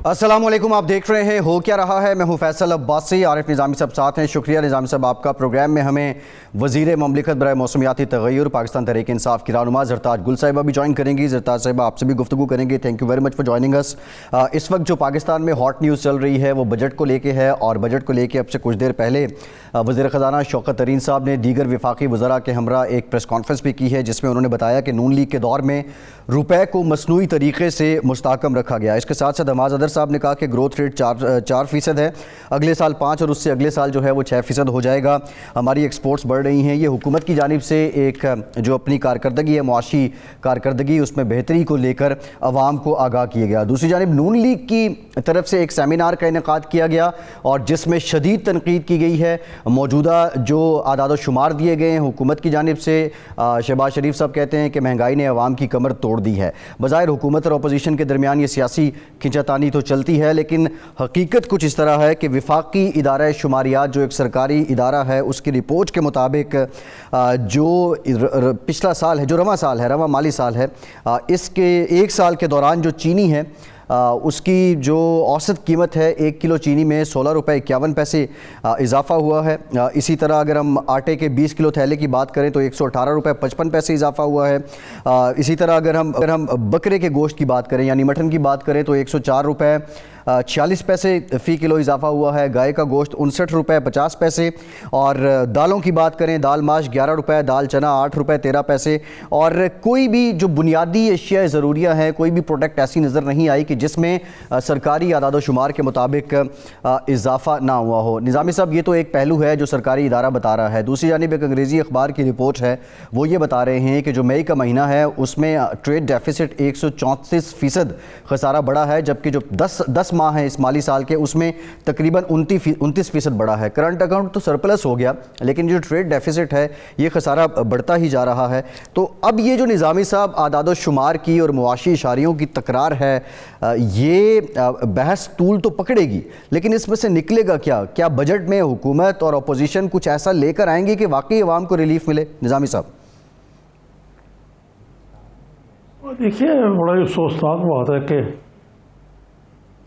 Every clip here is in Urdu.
السلام علیکم، آپ دیکھ رہے ہیں ہو کیا رہا ہے۔ میں ہوں فیصل عباسی، عارف نظامی صاحب ساتھ ہیں۔ شکریہ نظامی صاحب، آپ کا پروگرام میں ہمیں وزیر مملکت برائے موسمیاتی تغیر پاکستان تحریک انصاف کی رہنما زرتاج گل صاحبہ بھی جوائن کریں گی۔ زرتاج صاحبہ، آپ سے بھی گفتگو کریں گے۔ Thank you very much for joining اس۔ اس وقت جو پاکستان میں ہاٹ نیوز چل رہی ہے وہ بجٹ کو لے کے ہے، اور بجٹ کو لے کے اب سے کچھ دیر پہلے وزیر خزانہ شوکت ترین صاحب نے دیگر وفاقی وزراء کے ہمراہ ایک پریس کانفرنس بھی کی ہے، جس میں انہوں نے بتایا کہ نون لیگ کے دور میں روپے کو مصنوعی طریقے سے مستحکم رکھا گیا۔ اس کے ساتھ ساتھ حماز اظہر صاحب نے کہا کہ گروتھ ریٹ 4% ہے، اگلے سال 5 اور اس سے اگلے سال جو ہے وہ 6% ہو جائے گا۔ ہماری ایکسپورٹس بڑھ رہی ہیں۔ یہ حکومت کی جانب سے ایک جو اپنی کارکردگی ہے، معاشی کارکردگی، اس میں بہتری کو لے کر عوام کو آگاہ کیا گیا۔ دوسری جانب نون لیگ کی طرف سے ایک سیمینار کا انعقاد کیا گیا، اور جس میں شدید تنقید کی گئی ہے۔ موجودہ جو اعداد و شمار دیے گئے ہیں حکومت کی جانب سے، شہباز شریف صاحب کہتے ہیں کہ مہنگائی نے عوام کی کمر توڑ دی ہے۔ بظاہر حکومت اور اپوزیشن کے درمیان یہ سیاسی کھینچاتانی تو چلتی ہے، لیکن حقیقت کچھ اس طرح ہے کہ وفاقی ادارہ شماریات جو ایک سرکاری ادارہ ہے، اس کی رپورٹ کے مطابق جو پچھلا سال ہے، جو رواں مالی سال ہے، اس کے ایک سال کے دوران جو چینی ہے اس کی جو اوسط قیمت ہے 1 کلو چینی میں 16 روپے 51 پیسے اضافہ ہوا ہے۔ اسی طرح اگر ہم آٹے کے 20 کلو تھیلے کی بات کریں تو 118 روپے 55 پیسے اضافہ ہوا ہے۔ اسی طرح اگر ہم بکرے کے گوشت کی بات کریں یعنی مٹن کی بات کریں تو 104 روپے 46 پیسے فی کلو اضافہ ہوا ہے۔ گائے کا گوشت 59 روپے 50 پیسے، اور دالوں کی بات کریں، دال ماش 11 روپے، دال چنا 8 روپے 13 پیسے، اور کوئی بھی جو بنیادی اشیاء ضروریہ ہیں، کوئی بھی پروڈکٹ ایسی نظر نہیں آئی کہ جس میں سرکاری اعداد و شمار کے مطابق اضافہ نہ ہوا ہو۔ نظامی صاحب، یہ تو ایک پہلو ہے جو سرکاری ادارہ بتا رہا ہے۔ دوسری جانب ایک انگریزی اخبار کی رپورٹ ہے، وہ یہ بتا رہے ہیں کہ جو مئی کا مہینہ ہے اس میں ٹریڈ ڈیفیسٹ 134% خسارہ بڑھا ہے، جبکہ جو 10 ماہ ہیں اس مالی سال کے، اس میں تقریباً 29% بڑھا ہے۔ کرنٹ اکاؤنٹ تو سرپلس ہو گیا، لیکن جو ٹریڈ ڈیفیسٹ ہے یہ خسارہ بڑھتا ہی جا رہا ہے۔ تو اب یہ جو نظامی صاحب اعداد و شمار کی اور معاشی اشاریوں کی تکرار ہے، یہ بحث طول تو پکڑے گی، لیکن اس میں سے نکلے گا کیا؟ کیا بجٹ میں حکومت اور اپوزیشن کچھ ایسا لے کر آئیں گے کہ واقعی عوام کو ریلیف ملے؟ نظامی صاحب دیکھیے، بڑا ہی افسوسناک بات ہے کہ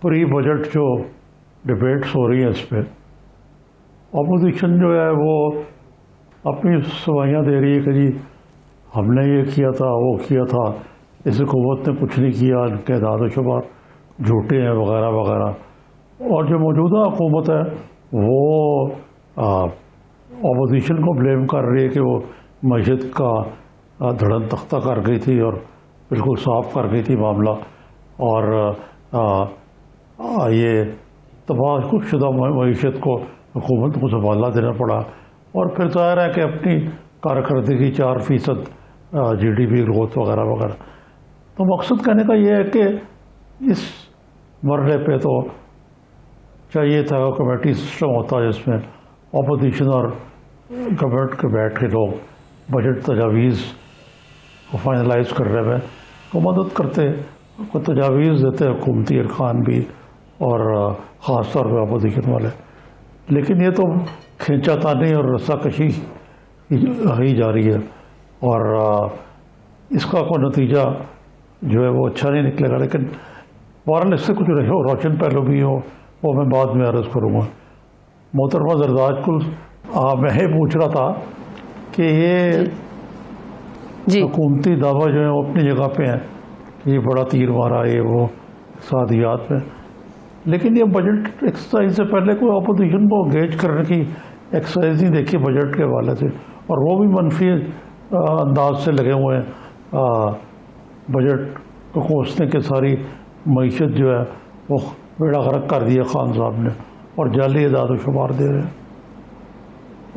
پری بجٹ جو ڈبیٹس ہو رہی ہیں اس پہ اپوزیشن جو ہے وہ اپنی سوائیاں دے رہی ہے کہ جی ہم نے یہ کیا تھا، وہ کیا تھا، اس حکومت نے کچھ نہیں کیا، ان کے اعداد و شمار جھوٹے ہیں وغیرہ وغیرہ۔ اور جو موجودہ حکومت ہے وہ اپوزیشن کو بلیم کر رہی ہے کہ وہ معیشت کا دھڑن تختہ کر گئی تھی اور بالکل صاف کر گئی تھی معاملہ، اور یہ تباہ شدہ معیشت کو حکومت کو سنبھالنا دینا پڑا۔ اور پھر ظاہر ہے کہ اپنی کارکردگی 4% GDP گروتھ وغیرہ وغیرہ۔ تو مقصد کہنے کا یہ ہے کہ اس مرحلے پہ تو چاہیے تھا کمیٹی سسٹم ہوتا جس میں اپوزیشن اور گورنمنٹ کے بیٹھ کے لوگ بجٹ تجاویز کو فائنلائز کرنے میں کو مدد کرتے، کو تجاویز دیتے حکومتی ارکان بھی اور خاص طور پہ اپوزیشن والے۔ لیکن یہ تو کھینچا تانی اور رسہ کشی ہی جاری ہے، اور اس کا کوئی نتیجہ جو ہے وہ اچھا نہیں نکلے گا۔ لیکن بہرحال اس سے کچھ روشن پہلو بھی ہو وہ میں بعد میں عرض کروں گا۔ محترمہ زرتاج گل، میں یہ پوچھ رہا تھا کہ یہ حکومتی دعویٰ جو ہیں وہ اپنی جگہ پہ ہیں، یہ بڑا تیر مارا یہ وہ اقتصادیات میں، لیکن یہ بجٹ ایکسرسائز سے پہلے کوئی اپوزیشن کو انگیج کرنے کی ایکسرسائز نہیں دیکھی بجٹ کے حوالے سے، اور وہ بھی منفی انداز سے لگے ہوئے ہیں بجٹ کو کوسنے کے۔ ساری معیشت جو ہے وہ بیڑا غرق کر دیا خان صاحب نے، اور جعلی اعداد و شمار دے رہے ہیں۔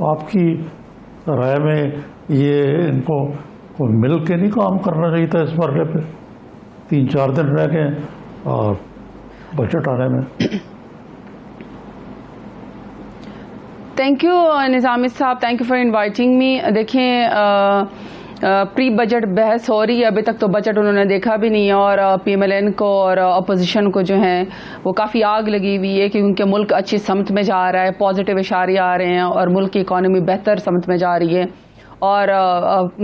آپ کی رائے میں یہ ان کو مل کے نہیں کام کرنا چاہیے تھا؟ اس مرحلے پہ 3-4 دن رہ گئے بجٹ آنے میں۔ تھینک یو نظامی صاحب، thank you for inviting me. دیکھیں، پری بجٹ بحث ہو رہی ہے، ابھی تک تو بجٹ انہوں نے دیکھا بھی نہیں ہے، اور پی ایم ایل این کو اور اپوزیشن کو جو ہیں وہ کافی آگ لگی ہوئی ہے کیونکہ ملک اچھی سمت میں جا رہا ہے، پازیٹیو اشارے آ رہے ہیں، اور ملک کی اکانومی بہتر سمت میں جا رہی ہے، اور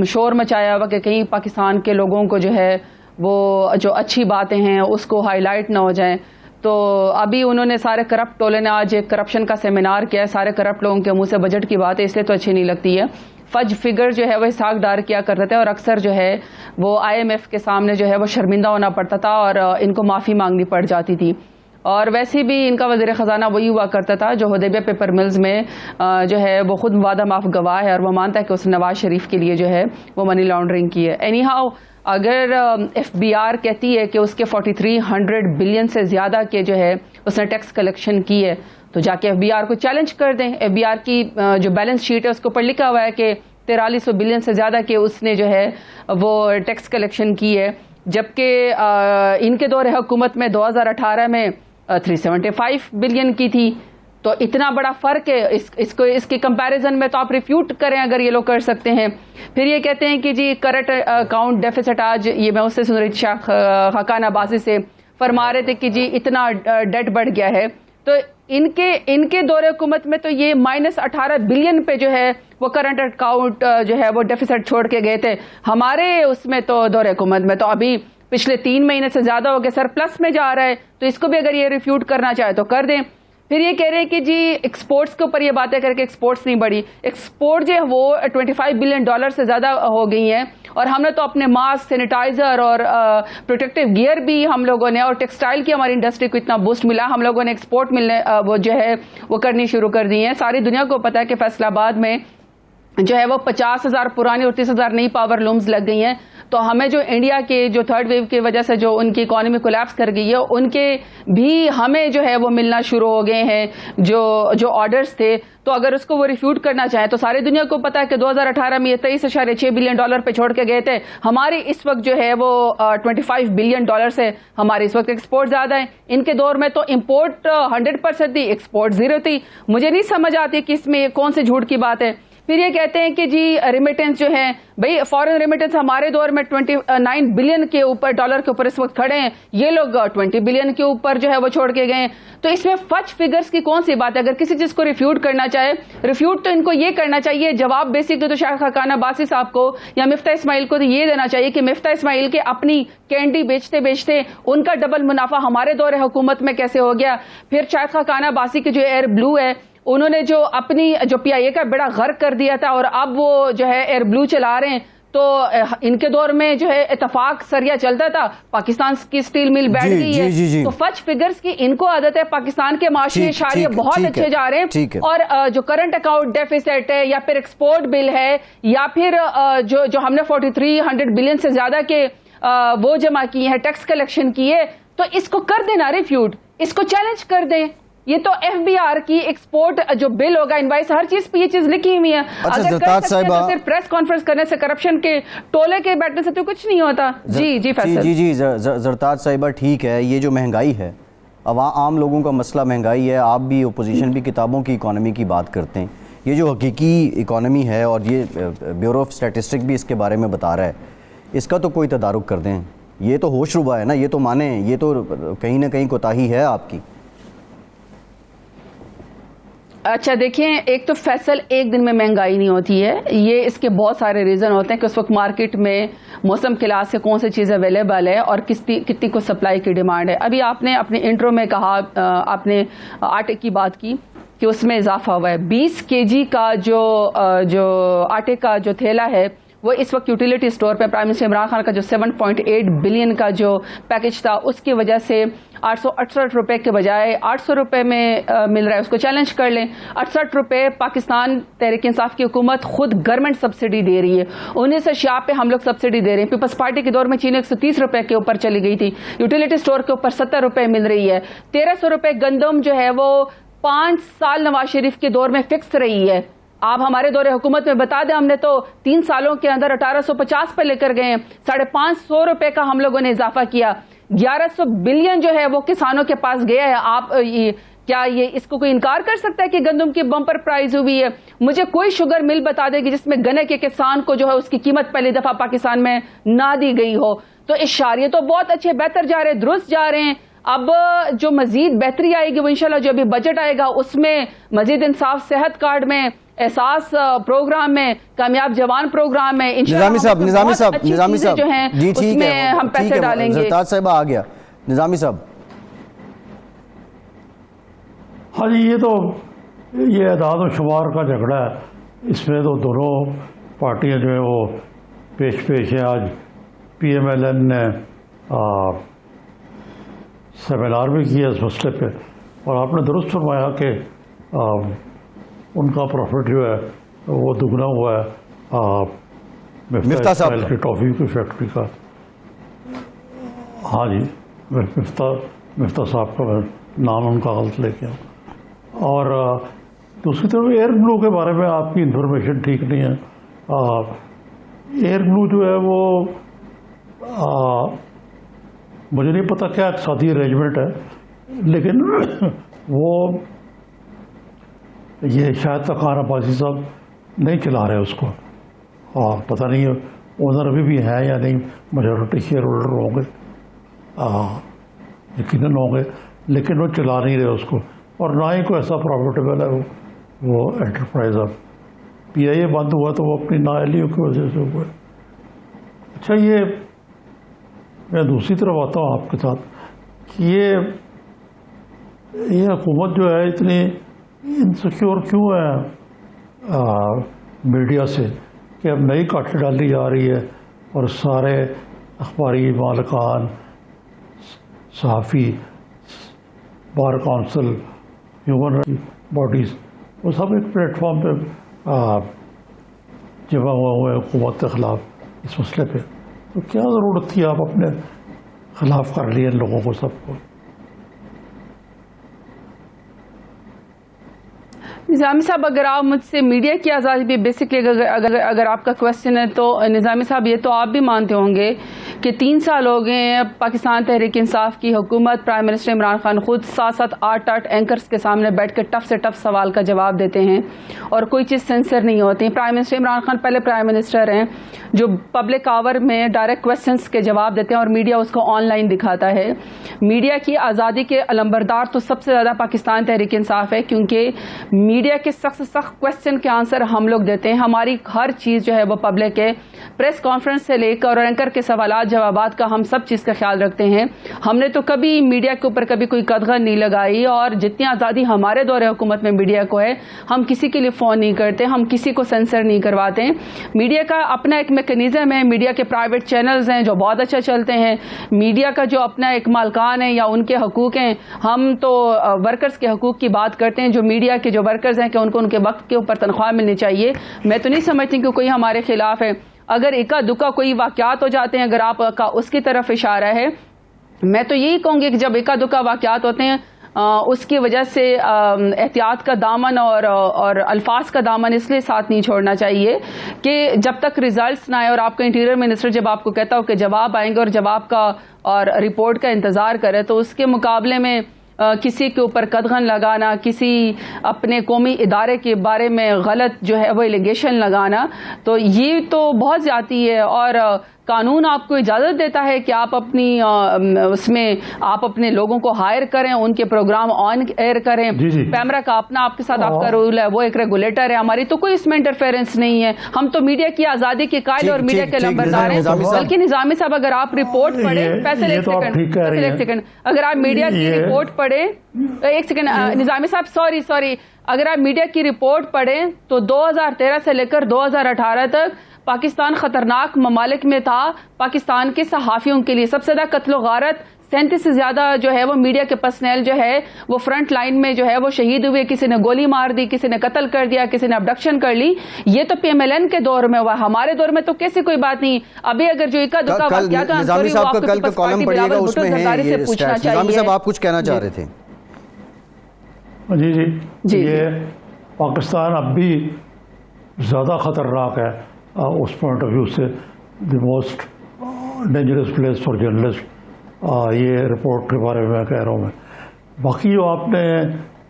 شور مچایا ہوا کہ کہیں پاکستان کے لوگوں کو جو ہے وہ جو اچھی باتیں ہیں اس کو ہائی لائٹ نہ ہو جائیں۔ تو ابھی انہوں نے سارے کرپٹ ٹولے نے آج ایک کرپشن کا سیمینار کیا ہے, سارے کرپٹ لوگوں کے منہ سے بجٹ کی بات ہے, اس لیے تو اچھی نہیں لگتی ہے. فج فگر جو ہے وہ اسحاق ڈار کیا کرتے تھے اور اکثر جو ہے وہ IMF کے سامنے جو ہے وہ شرمندہ ہونا پڑتا تھا اور ان کو معافی مانگنی پڑ جاتی تھی. اور ویسے بھی ان کا وزیر خزانہ وہی ہوا کرتا تھا جو حدیبیہ پیپر ملز میں جو ہے وہ خود وعدہ معاف گواہ ہے اور وہ مانتا ہے کہ اس نے نواز شریف کے لیے جو ہے وہ منی لانڈرنگ کی ہے. اینی ہاؤ اگر FBR کہتی ہے کہ اس کے 4300 بلین سے زیادہ کے جو ہے اس نے ٹیکس کلیکشن کی ہے تو جا کے FBR کو چیلنج کر دیں. FBR کی جو بیلنس شیٹ ہے اس کے اوپر لکھا ہوا ہے کہ 4300 بلین سے زیادہ کے اس نے جو ہے وہ ٹیکس کلیکشن کی ہے, جبکہ ان کے دور حکومت میں 2018 میں 375 بلین کی تھی. تو اتنا بڑا فرق ہے اس کے کمپیریزن میں, تو آپ ریفیوٹ کریں اگر یہ لوگ کر سکتے ہیں. پھر یہ کہتے ہیں کہ جی کرنٹ اکاؤنٹ ڈیفیسٹ, آج یہ میں اس سے سن رہی تھی خاقان عباسی سے فرما رہے تھے کہ جی اتنا ڈیٹ بڑھ گیا ہے. تو ان کے دور حکومت میں تو یہ -18 بلین پہ جو ہے وہ کرنٹ اکاؤنٹ جو ہے وہ ڈیفیسٹ چھوڑ کے گئے تھے. ہمارے اس میں تو دور حکومت میں تو ابھی پچھلے 3 مہینے سے زیادہ ہو گئے سرپلس میں جا رہا ہے. تو اس کو بھی اگر یہ ریفیوٹ کرنا چاہے تو کر دیں. پھر یہ کہہ رہے ہیں کہ جی ایکسپورٹس کے اوپر یہ باتیں کر کے ایکسپورٹس نہیں بڑھی. ایکسپورٹ جو ہے وہ $25 بلین سے زیادہ ہو گئی ہیں اور ہم نے تو اپنے ماسک, سینیٹائزر اور پروٹیکٹیو گیئر بھی ہم لوگوں نے, اور ٹیکسٹائل کی ہماری انڈسٹری کو اتنا بوسٹ ملا, ہم لوگوں نے ایکسپورٹ ملنے وہ جو ہے وہ کرنی شروع کر دی ہیں. ساری دنیا کو پتا ہے کہ فیصل آباد میں جو ہے وہ 50,000 پرانی اور 30,000 نئی پاور لومز لگ گئی ہیں. تو ہمیں جو انڈیا کے جو تھرڈ ویو کی وجہ سے جو ان کی اکانومی کولیپس کر گئی ہے ان کے بھی ہمیں جو ہے وہ ملنا شروع ہو گئے ہیں جو آرڈرز تھے. تو اگر اس کو وہ ریفیوٹ کرنا چاہیں تو ساری دنیا کو پتا ہے کہ 2018 میں یہ $23.6 بلین پہ چھوڑ کے گئے تھے. ہماری اس وقت جو ہے وہ $25 بلین سے ہماری اس وقت ایکسپورٹ زیادہ ہیں. ان کے دور میں تو امپورٹ 100% تھی, ایکسپورٹ 0 تھی. مجھے نہیں سمجھ آتی کہ اس میں کون سے جھوٹ کی بات ہے. پھر یہ کہتے ہیں کہ جی ریمیٹنس جو ہے, بھئی فورن ریمیٹنس ہمارے دور میں 29 بلین کے اوپر ڈالر کے اوپر اس وقت کھڑے ہیں, یہ لوگ 20 بلین کے اوپر جو ہے وہ چھوڑ کے گئے ہیں. تو اس میں فج فگرز کی کون سی بات ہے؟ اگر کسی چیز کو ریفیوٹ کرنا چاہے, ریفیوٹ تو ان کو یہ کرنا چاہیے, جواب بیسکلی تو شاید خاقان عباسی صاحب کو یا مفتاح اسماعیل کو تو یہ دینا چاہیے کہ مفتاح اسماعیل کے اپنی کینڈی بیچتے ان کا ڈبل منافع ہمارے دور حکومت میں کیسے ہو گیا. پھر شاید خاقان عباسی کی جو ایئر بلو ہے انہوں نے جو اپنی جو PIA کا بیڑا غرق کر دیا تھا اور اب وہ جو ہے ایئر بلو چلا رہے ہیں. تو ان کے دور میں جو ہے اتفاق سریا چلتا تھا, پاکستان کی سٹیل مل بیٹھ گئی ہے. تو فج فگرز کی ان کو عادت ہے, پاکستان کے معاشی اشاریہ بہت اچھے جا رہے ہیں, اور جو کرنٹ اکاؤنٹ ڈیفیسٹ ہے یا پھر ایکسپورٹ بل ہے یا پھر جو ہم نے 4300 بلین سے زیادہ کے وہ جمع کی ہے, ٹیکس کلیکشن کی ہے, تو اس کو کر دینا ریفیوٹ, اس کو چیلنج کر دیں. یہ تو FBR کی ایکسپورٹ جو بل ہوگا, انوائس, ہر چیز پہ یہ چیز لکھی ہوئی ہے. اگر کر سکتے ہیں تو صرف پریس کانفرنس کرنے سے, کرپشن کے ٹولے کے بیٹھنے سے تو کچھ نہیں ہوتا. جی فیصل. جی زرتاج صاحبہ ٹھیک ہے, یہ جو مہنگائی ہے, عام لوگوں کا مسئلہ مہنگائی ہے. آپ بھی اپوزیشن بھی کتابوں کی اکانومی کی بات کرتے ہیں. یہ جو حقیقی اکانومی ہے اور یہ بیورو آف اسٹیٹسٹک بھی اس کے بارے میں بتا رہا ہے, اس کا تو کوئی تدارک کر دیں. یہ تو ہوش ربا ہے نا, یہ تو مانیں, یہ تو کہیں نہ کہیں کوتاہی ہے آپ کی. اچھا دیکھیں, ایک تو فیصل ایک دن میں مہنگائی نہیں ہوتی ہے, یہ اس کے بہت سارے ریزن ہوتے ہیں کہ اس وقت مارکیٹ میں موسم کے لحاظ سے کون سی چیز اویلیبل ہے اور کتنی کو سپلائی کی ڈیمانڈ ہے. ابھی آپ نے اپنے انٹرو میں کہا, آپ نے آٹے کی بات کی کہ اس میں اضافہ ہوا ہے. 20 kg کا جو آٹے کا جو تھیلا ہے وہ اس وقت یوٹیلیٹی اسٹور پہ پرائم منسٹر عمران خان کا جو 7.8 بلین کا جو پیکج تھا اس کی وجہ سے 868 روپے کے بجائے 800 روپے میں مل رہا ہے. اس کو چیلنج کر لیں. 68 روپے پاکستان تحریک انصاف کی حکومت خود گورنمنٹ سبسڈی دے رہی ہے. 19 پہ ہم لوگ سبسڈی دے رہے ہیں. پیپلز پارٹی کے دور میں چینی 130 روپے کے اوپر چلی گئی تھی, یوٹیلیٹی اسٹور کے اوپر 70 روپے مل رہی ہے. 1300 روپے گندم جو ہے وہ 5 سال نواز شریف کے دور میں فکس رہی ہے. آپ ہمارے دور حکومت میں بتا دیں, ہم نے تو 3 سالوں کے اندر 1850 پہ لے کر گئے ہیں. 550 روپے کا ہم لوگوں نے اضافہ کیا. 1100 بلین جو ہے وہ کسانوں کے پاس گیا ہے. آپ کیا یہ اس کو کوئی انکار کر سکتا ہے کہ گندم کی بمپر پرائز ہوئی ہے؟ مجھے کوئی شوگر مل بتا دے گی جس میں گنے کے کسان کو جو ہے اس کی قیمت پہلی دفعہ پاکستان میں نہ دی گئی ہو. تو اشاریے تو بہت اچھے, بہتر جا رہے ہیں, درست جا رہے ہیں. اب جو مزید بہتری آئے گی وہ انشاءاللہ جو ابھی بجٹ آئے گا اس میں مزید انصاف صحت کارڈ میں, احساس پروگرام میں, کامیاب جوان پروگرام میں نظامی صاحب جو ہیں اس میں ہم پیسے ڈالیں گے. زرتاج صاحب آ گیا. نظامی صاحب ہاں جی، یہ اعداد و شمار کا جھگڑا ہے، اس میں تو دونوں پارٹیاں جو ہیں وہ پیش ہیں. آج پی ایم ایل این نے سیمینار بھی کیا اس مسئلے پہ، اور آپ نے درست فرمایا کہ ان کا پروفٹ جو ہے وہ دگنا ہوا ہے مفتاح صاحب کی ٹافی کی فیکٹری کا. ہاں جی، مفتاح صاحب کا نام ان کا غلط لے کے. اور دوسری طرف ایئر بلو کے بارے میں آپ کی انفارمیشن ٹھیک نہیں ہے. ایئر بلو جو ہے وہ مجھے نہیں پتا کیا اقتصادی ارینجمنٹ ہے، لیکن وہ یہ شاید تقار عباسی صاحب نہیں چلا رہے اس کو، اور پتہ نہیں اونر ابھی بھی ہے یا نہیں، میجورٹی شیئر ہولڈر ہوں گے، یقیناً ہوں گے، لیکن وہ چلا نہیں رہے اس کو، اور نہ ہی کوئی ایسا پروفیٹیبل ہے وہ انٹرپرائز. اب پی آئی اے بند ہوا تو وہ اپنی نااہلیوں کی وجہ سے ہوا. اچھا، یہ میں دوسری طرف آتا ہوں آپ کے ساتھ کہ یہ حکومت جو ہے اتنی انسیکیور کیوں ہے میڈیا سے کہ اب نئی کاٹیں ڈالی جا رہی ہے، اور سارے اخباری مالکان، صحافی، bar council, human rights bodies, وہ سب ایک پلیٹ فارم پہ جمع ہوئے حکومت کے خلاف اس مسئلے پہ. تو کیا ضرورت تھی آپ اپنے خلاف کر لیے ان لوگوں کو سب کو؟ نظامی صاحب، اگر آپ مجھ سے میڈیا کی آزادی پہ بیسکلی اگر آپ کا کوشچن ہے تو نظامی صاحب یہ تو آپ بھی مانتے ہوں گے کہ 3 سال ہو گئے ہیں پاکستان تحریک انصاف کی حکومت، پرائم منسٹر عمران خان خود 7 8 اینکرز کے سامنے بیٹھ کے ٹف سے ٹف سوال کا جواب دیتے ہیں اور کوئی چیز سینسر نہیں ہوتی. پرائم منسٹر عمران خان پہلے پرائم منسٹر ہیں جو پبلک آور میں ڈائریکٹ کوشچنس کے جواب دیتے ہیں اور میڈیا اس کو آن لائن دکھاتا ہے. میڈیا کی آزادی کے علمبردار تو سب سے زیادہ پاکستان تحریک انصاف ہے، کیونکہ میڈیا کے سخت سے سخت کوشچن کے آنسر ہم لوگ دیتے ہیں. ہماری ہر چیز جو ہے وہ پبلک ہے، پریس کانفرنس سے لے کر اور اینکر کے سوالات جوابات کا ہم سب چیز کا خیال رکھتے ہیں. ہم نے تو کبھی میڈیا کے اوپر کبھی کوئی قدغن نہیں لگائی، اور جتنی آزادی ہمارے دور حکومت میں میڈیا کو ہے، ہم کسی کے لیے فون نہیں کرتے، ہم کسی کو سینسر نہیں کرواتے. میڈیا کا اپنا ایک میکینزم ہے، میڈیا کے پرائیویٹ چینلز ہیں جو بہت اچھا چلتے ہیں. میڈیا کا جو اپنا ایک مالکان ہے یا ان کے حقوق ہیں، ہم تو ورکرز کے حقوق کی بات کرتے ہیں. جو میڈیا کے جو ورکرز ہیں کہ ان کو ان کے وقت کے اوپر تنخواہ ملنی چاہیے. میں تو نہیں سمجھتی کہ کوئی ہمارے خلاف ہے. اگر اکا دکا کوئی واقعات ہو جاتے ہیں، اگر آپ کا اس کی طرف اشارہ ہے، میں تو یہی کہوں گی کہ جب اکا دکا واقعات ہوتے ہیں اس کی وجہ سے احتیاط کا دامن اور الفاظ کا دامن اس لیے ساتھ نہیں چھوڑنا چاہیے کہ جب تک ریزلٹس نہ آئے، اور آپ کا انٹیریئر منسٹر جب آپ کو کہتا ہو کہ جواب آئیں گے اور جواب کا اور رپورٹ کا انتظار کرے، تو اس کے مقابلے میں کسی کے اوپر قدغن لگانا، کسی اپنے قومی ادارے کے بارے میں غلط جو ہے وہ الیگیشن لگانا، تو یہ تو بہت زیادتی ہے. اور قانون آپ کو اجازت دیتا ہے کہ آپ اپنی اس میں آپ اپنے لوگوں کو ہائر کریں، ان کے پروگرام آن ایئر کریں. پیمرا کا اپنا آپ کے ساتھ آپ کا رول ہے، وہ ایک ریگولیٹر ہے. ہماری تو کوئی اس میں انٹرفیئرنس نہیں ہے. ہم تو میڈیا کی آزادی کے قائل اور میڈیا کے لمبردار ہیں. بلکہ نظامی صاحب، اگر آپ رپورٹ پڑھیں، ایک سیکنڈ، اگر آپ میڈیا کی رپورٹ پڑھیں، ایک سیکنڈ نظامی صاحب، سوری، اگر آپ میڈیا کی رپورٹ پڑھیں تو 2013 سے لے کر 2018 تک پاکستان خطرناک ممالک میں تھا. پاکستان کے صحافیوں کے لیے سب سے زیادہ قتل و غارت، 37 سے زیادہ جو ہے وہ میڈیا کے پرسنل جو ہے وہ فرنٹ لائن میں جو ہے وہ شہید ہوئے. کسی نے گولی مار دی، کسی نے قتل کر دیا، کسی نے ابڈکشن کر لی. یہ تو پی ایم ایل این کے دور میں ہوا. ہمارے دور میں تو کیسی کوئی بات نہیں. ابھی اگر جو اکا دکا واقعہ کا نظامی صاحب کا کل کا کالم پڑھیے گا، اس میں ہے یہ اسٹیٹس. نظامی صاحب آپ کچھ کہنا چاہ رہے تھے؟ جی، یہ پاکستان اب بھی زیادہ خطرناک ہے اس پوائنٹ آف ویو سے، the most dangerous place for journalist. یہ رپورٹ کے بارے میں کہہ رہا ہوں میں. باقی جو آپ نے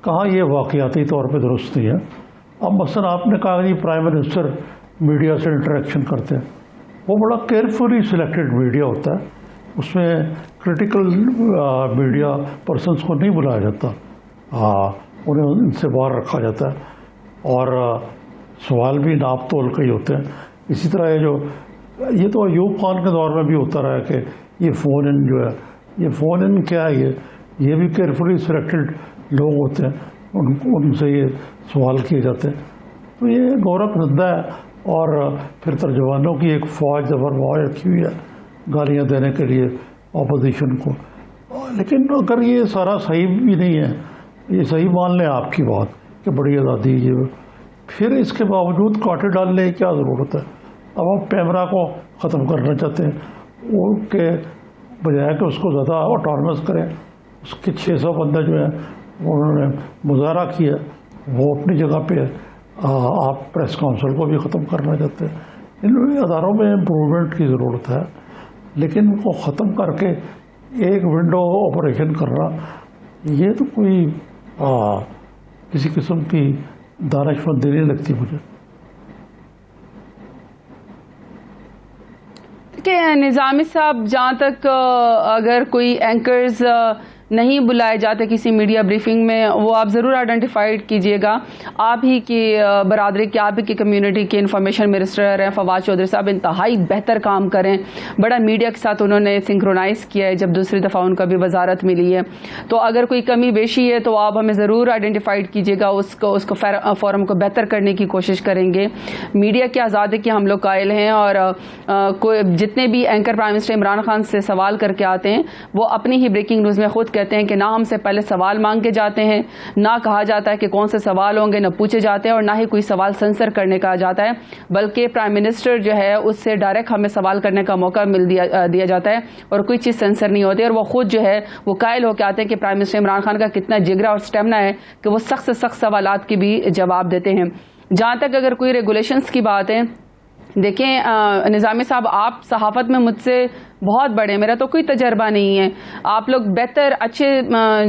کہا یہ واقعاتی طور پہ درست نہیں ہے. اب مثلا آپ نے کہا کہ پرائم منسٹر میڈیا سے انٹریکشن کرتے ہیں، وہ بڑا کیئرفلی سلیکٹڈ میڈیا ہوتا ہے. اس میں کریٹیکل میڈیا پرسنس کو نہیں بلایا جاتا، انہیں ان سے باہر رکھا جاتا ہے، اور سوال بھی ناپ تول کے ہی ہوتے ہیں. اسی طرح یہ تو ایوب خان کے دور میں بھی ہوتا رہا کہ یہ فون ان جو ہے، یہ فون ان کیا ہے، یہ بھی کیئرفلی سلیکٹڈ لوگ ہوتے ہیں ان سے یہ سوال کیے جاتے ہیں. تو یہ غور کنندہ ہے. اور پھر ترجمانوں کی ایک فوج زبر فوج رکھی ہوئی ہے گالیاں دینے کے لیے اپوزیشن کو. لیکن اگر یہ سارا صحیح بھی نہیں ہے, یہ صحیح مان لیں آپ کی بات کہ بڑی آزادی ہے, پھر اس کے باوجود کاٹے ڈالنے کی کیا ضرورت ہے؟ اب آپ پیمرا کو ختم کرنا چاہتے ہیں, وہ کہ بجائے کہ اس کو زیادہ آٹونمس کریں, اس کے 600 بندے جو ہیں انہوں نے مظاہرہ کیا, وہ اپنی جگہ پہ ہے. آپ پریس کونسل کو بھی ختم کرنا چاہتے ہیں. ان اداروں میں امپرومنٹ کی ضرورت ہے, لیکن ان کو ختم کر کے ایک ونڈو آپریشن کرنا, یہ تو کوئی کسی قسم کی دانش مندی نہیں لگتی مجھے. کہ نظامی صاحب, جہاں تک اگر کوئی اینکرز نہیں بلائے جاتے کسی میڈیا بریفنگ میں, وہ آپ ضرور آئیڈینٹیفائڈ کیجئے گا. آپ ہی کی برادری کے, آپ ہی کی کمیونٹی کے انفارمیشن منسٹر ہیں فواد چودھری صاحب, انتہائی بہتر کام کریں, بڑا میڈیا کے ساتھ انہوں نے سنکرونائز کیا ہے جب دوسری دفعہ ان کا بھی وزارت ملی ہے. تو اگر کوئی کمی بیشی ہے تو آپ ہمیں ضرور آئیڈینٹیفائڈ کیجئے گا, اس کو فورم کو بہتر کرنے کی کوشش کریں گے. میڈیا کی آزادی کے ہم لوگ قائل ہیں, اور جتنے بھی anchor prime minister Imran Khan سے سوال کر کے آتے ہیں, وہ اپنی ہی بریکنگ نیوز میں خود کہتے ہیں کہ نہ ہم سے پہلے سوال مانگ کے جاتے ہیں, نہ کہا جاتا ہے کہ کون سے سوال ہوں گے, نہ پوچھے جاتے ہیں, اور نہ ہی کوئی سوال سنسر کرنے کا جاتا ہے, بلکہ پرائم منسٹر جو ہے اس سے ڈائریکٹ ہمیں سوال کرنے کا موقع دیا جاتا ہے, اور کوئی چیز سنسر نہیں ہوتی. اور وہ خود جو ہے وہ قائل ہو کے آتے ہیں کہ پرائم منسٹر عمران خان کا کتنا جگرا اور اسٹیمنا ہے کہ وہ سخت سے سخت سوالات کی بھی جواب دیتے ہیں. جہاں تک اگر کوئی ریگولیشنز کی بات ہے, دیکھیں نظامی صاحب, آپ صحافت میں مجھ سے بہت بڑے, میرا تو کوئی تجربہ نہیں ہے. آپ لوگ بہتر اچھے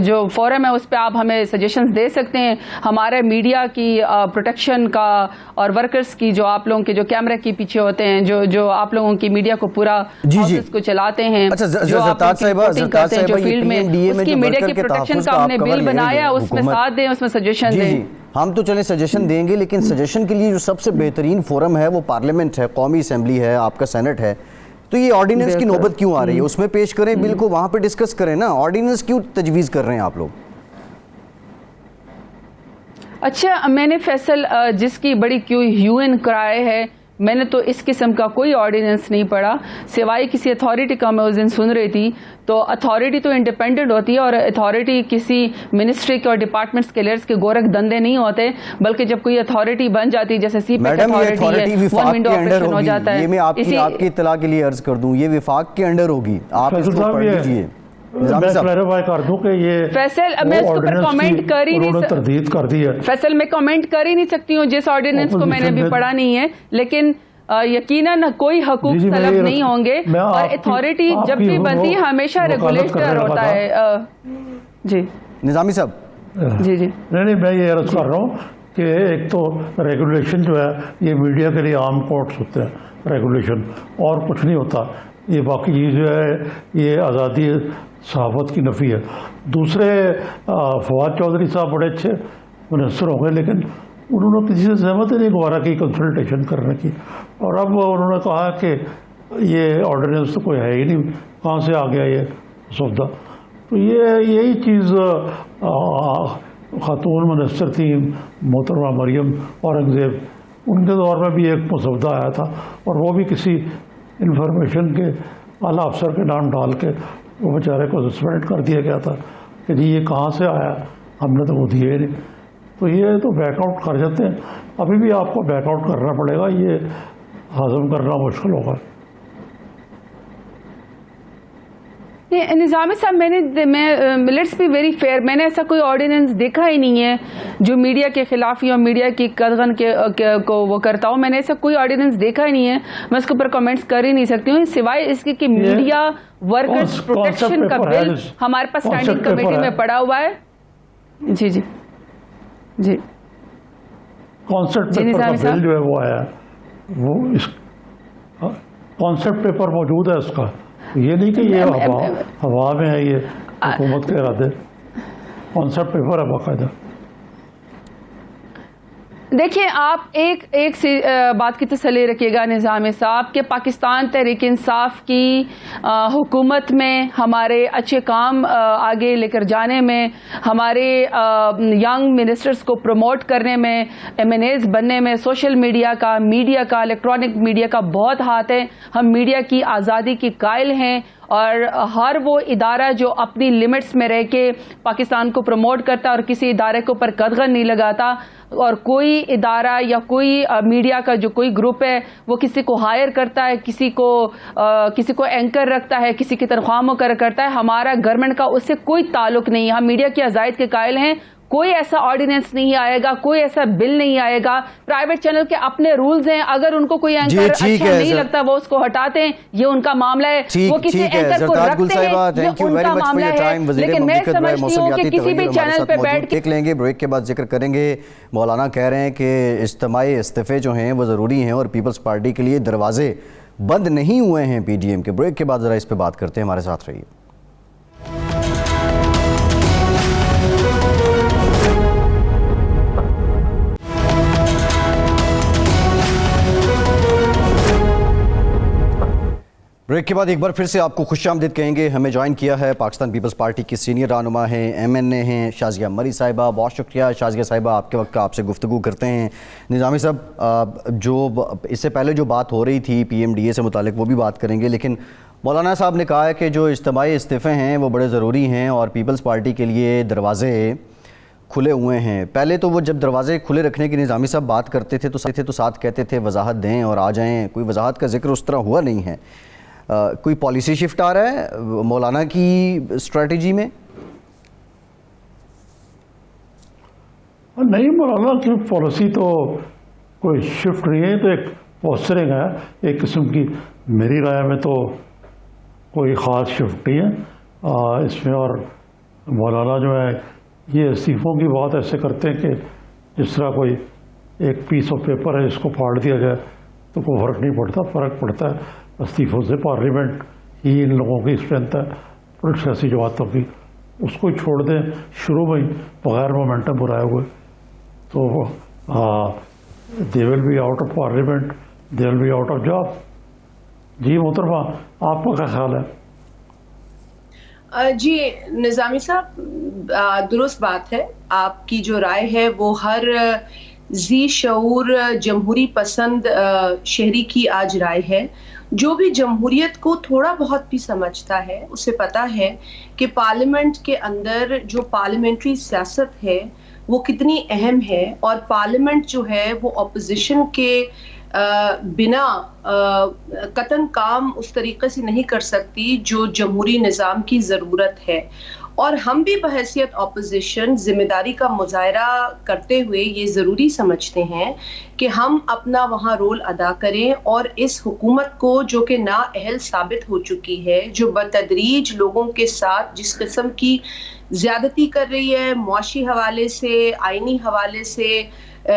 جو فورم ہے اس پہ آپ ہمیں سجیشنز دے سکتے ہیں, ہمارے میڈیا کی پروٹیکشن کا اور ورکرز کی, جو آپ لوگوں کے جو کیمرے کے پیچھے ہوتے ہیں, جو آپ لوگوں کی میڈیا کو پورا اس کو چلاتے ہیں, جو آپ کرتے ہیں جو فیلڈ میں, اس کی میڈیا کی پروٹیکشن کا ہم نے بل بنایا, اس میں ساتھ دیں, اس میں سجیشن دیں. ہم تو چلیں سجیشن دیں گے, لیکن سجیشن کے لیے جو سب سے بہترین فورم ہے وہ پارلیمنٹ ہے, قومی اسمبلی ہے, آپ کا سینٹ ہے. تو یہ آرڈیننس کی نوبت کیوں آ رہی ہے؟ اس میں پیش کریں بل کو, وہاں پہ ڈسکس کریں نا. آرڈیننس کیوں تجویز کر رہے ہیں آپ لوگ؟ اچھا, میں نے فیصل جس کی بڑی کیو این کرائے ہے, میں نے تو اس قسم کا کوئی آرڈیننس نہیں پڑھا سوائے کسی اتھارٹی کا. میں اس دن سن رہی تھی, تو اتھارٹی تو انڈیپینڈنٹ ہوتی ہے, اور اتھارٹی کسی منسٹری کے اور ڈپارٹمنٹس کے لیئرز کے گورکھ دندے نہیں ہوتے, بلکہ جب کوئی اتھارٹی بن جاتی, جیسے سی پیک اتھارٹی ہے, ون ونڈو آپریشن ہو جاتا ہے. یہ میں آپ کی اطلاع کے لیے عرض کر دوں, یہ وفاق کے انڈر ہوگی, آپ اس کو پڑھ لیجئے. فیصل, میں اس کے اوپر کامنٹ کر ہی نہیں تردید کر دی ہے. فیصل, میں کامنٹ کر ہی نہیں سکتی ہوں جس آرڈیننس کو میں نے ابھی پڑھا نہیں ہے, لیکن یقیناً کوئی حقوق طلب نہیں ہوں گے, اور اتھارٹی جب بھی بنتی ہے ہمیشہ ریگولیٹر ہوتا ہے. جی نظامی صاحب. جی جی نہیں, میں یہ عرض کر رہا ہوں کہ ایک تو ریگولیشن جو ہے یہ میڈیا کے لیے عام کورٹس ہوتے ہیں ریگولیشن, اور کچھ نہیں ہوتا. یہ باقی چیز جو ہے یہ آزادی صحافت کی نفی ہے. دوسرے فواد چودھری صاحب بڑے اچھے منسٹر ہوں گے, لیکن انہوں نے کسی سے زحمت ہی نہیں گوارا کی کنسلٹیشن کرنے کی, اور اب انہوں نے کہا کہ یہ آرڈیننس تو کوئی ہے ہی نہیں, کہاں سے آ گیا یہ سودا. تو یہی چیز خاتون منسٹر تھیں محترمہ مریم اورنگزیب, ان کے دور میں بھی ایک مسودہ آیا تھا, اور وہ بھی کسی انفارمیشن کے اعلیٰ افسر کے نام ڈال کے وہ بیچارے کو سسپینڈ کر دیا گیا تھا کہ جی یہ کہاں سے آیا, ہم نے تو وہ دیے نہیں. تو یہ تو بیک آؤٹ کر جاتے ہیں, ابھی بھی آپ کو بیک آؤٹ کرنا پڑے گا, یہ ہضم کرنا مشکل ہوگا. نظامی صاحب, میں لیٹس بی ویری فیئر, میں نے ایسا کوئی آرڈیننس دیکھا ہی نہیں ہے جو میڈیا کے خلاف یا میڈیا کی قدغن کو وہ کرتا ہوں. میں نے ایسا کوئی آرڈیننس دیکھا ہی نہیں ہے, میں اس کے اوپر کمنٹس کر ہی نہیں سکتی ہوں, سوائے اس کے کہ میڈیا ورکرز پروٹیکشن کا بل ہمارے پاس اسٹینڈنگ کمیٹی میں پڑا ہوا ہے. جی جی جی, کانسیپٹ پیپر کا بل جو ہے وہ آیا, وہ اس کانسیپٹ پیپر موجود ہے اس کا, یہ نہیں کہ یہ ہوا میں ہے, یہ حکومت کے ارادے, کانسیپٹ پیپر ہے باقاعدہ. دیکھیں آپ ایک بات کی تسلی رکھیے گا نظامی صاحب کہ پاکستان تحریک انصاف کی حکومت میں ہمارے اچھے کام آگے لے کر جانے میں، ہمارے ینگ منسٹرز کو پروموٹ کرنے میں، MNAs بننے میں سوشل میڈیا کا، الیکٹرانک میڈیا کا بہت ہاتھ ہے. ہم میڈیا کی آزادی کی قائل ہیں اور ہر وہ ادارہ جو اپنی لمٹس میں رہ کے پاکستان کو پروموٹ کرتا ہے اور کسی ادارے کے اوپر قدغن نہیں لگاتا، اور کوئی ادارہ یا کوئی میڈیا کا جو کوئی گروپ ہے وہ کسی کو ہائر کرتا ہے، کسی کو اینکر رکھتا ہے، کسی کی تنخواہ مقرر کرتا ہے، ہمارا گورنمنٹ کا اس سے کوئی تعلق نہیں ہے. ہم میڈیا کی آزادی کے قائل ہیں. کوئی ایسا آرڈیننس نہیں آئے گا، کوئی ایسا بل نہیں آئے گا. پرائیویٹ چینل کے اپنے رولز ہیں، اگر ان کو کوئی اینکر اچھا نہیں لگتا وہ اس کو ہٹاتے ہیں، یہ ان کا معاملہ ہے. وہ کسی اینکر کو رکھتے ہیں، یہ ان کا معاملہ ہے. لیکن میں سمجھتی ہوں کہ کسی بھی چینل پہ بیٹھ کے دیکھ لیں گے. بریک کے بعد ذکر کریں گے. مولانا کہہ رہے ہیں کہ اجتماعی استعفے جو ہیں وہ ضروری ہیں اور پیپلز پارٹی کے لیے دروازے بند نہیں ہوئے ہیں PDM کے. بریک کے بعد ذرا اس پہ بات کرتے ہیں، ہمارے ساتھ رہیے. بریک کے بعد ایک بار پھر سے آپ کو خوش آمدید کہیں گے. ہمیں جوائن کیا ہے پاکستان پیپلز پارٹی کی سینئر رہنما ہیں، MNA ہیں شازیہ مری صاحبہ. بہت شکریہ شازیہ صاحبہ آپ کے وقت کا. آپ سے گفتگو کرتے ہیں. نظامی صاحب، جو اس سے پہلے جو بات ہو رہی تھی PMDA سے متعلق وہ بھی بات کریں گے، لیکن مولانا صاحب نے کہا ہے کہ جو اجتماعی استعفے ہیں وہ بڑے ضروری ہیں اور پیپلز پارٹی کے لیے دروازے کھلے ہوئے ہیں. پہلے تو وہ جب دروازے کھلے رکھنے کی نظامی صاحب بات کرتے تھے تو ساتھ کہتے تھے وضاحت دیں اور آ جائیں. کوئی وضاحت کا ذکر اس طرح ہوا نہیں ہے. کوئی پالیسی شفٹ آ رہا ہے مولانا کی اسٹریٹجی میں؟ نہیں، مولانا کی پالیسی تو کوئی شفٹ نہیں ہے، تو ایک پوسچرنگ ہے ایک قسم کی. میری رائے میں تو کوئی خاص شفٹ نہیں ہے اس میں. اور مولانا جو ہے یہ استعفوں کی بات ایسے کرتے ہیں کہ جس طرح کوئی ایک پیس آف پیپر ہے جس کو پھاڑ دیا جائے تو کوئی فرق نہیں پڑتا. فرق پڑتا ہے استعفوں سے. پارلیمنٹ ہی ان لوگوں کی اسٹرینتھ ہے، سیاسی جماعتوں کی. اس کو چھوڑ دیں شروع میں بغیر مومنٹم بنائے ہوئے تو they will be out of parliament, they will be out of job. جی محترمہ، آپ کا کیا خیال ہے؟ جی نظامی صاحب، درست بات ہے. آپ کی جو رائے ہے وہ ہر ذی شعور جمہوری پسند شہری کی آج رائے ہے. جو بھی جمہوریت کو تھوڑا بہت بھی سمجھتا ہے اسے پتا ہے کہ پارلیمنٹ کے اندر جو پارلیمنٹری سیاست ہے وہ کتنی اہم ہے، اور پارلیمنٹ جو ہے وہ اپوزیشن کے بنا قطعاً کام اس طریقے سے نہیں کر سکتی جو جمہوری نظام کی ضرورت ہے. اور ہم بھی بحیثیت اپوزیشن ذمہ داری کا مظاہرہ کرتے ہوئے یہ ضروری سمجھتے ہیں کہ ہم اپنا وہاں رول ادا کریں اور اس حکومت کو جو کہ نااہل ثابت ہو چکی ہے، جو بتدریج لوگوں کے ساتھ جس قسم کی زیادتی کر رہی ہے معاشی حوالے سے، آئینی حوالے سے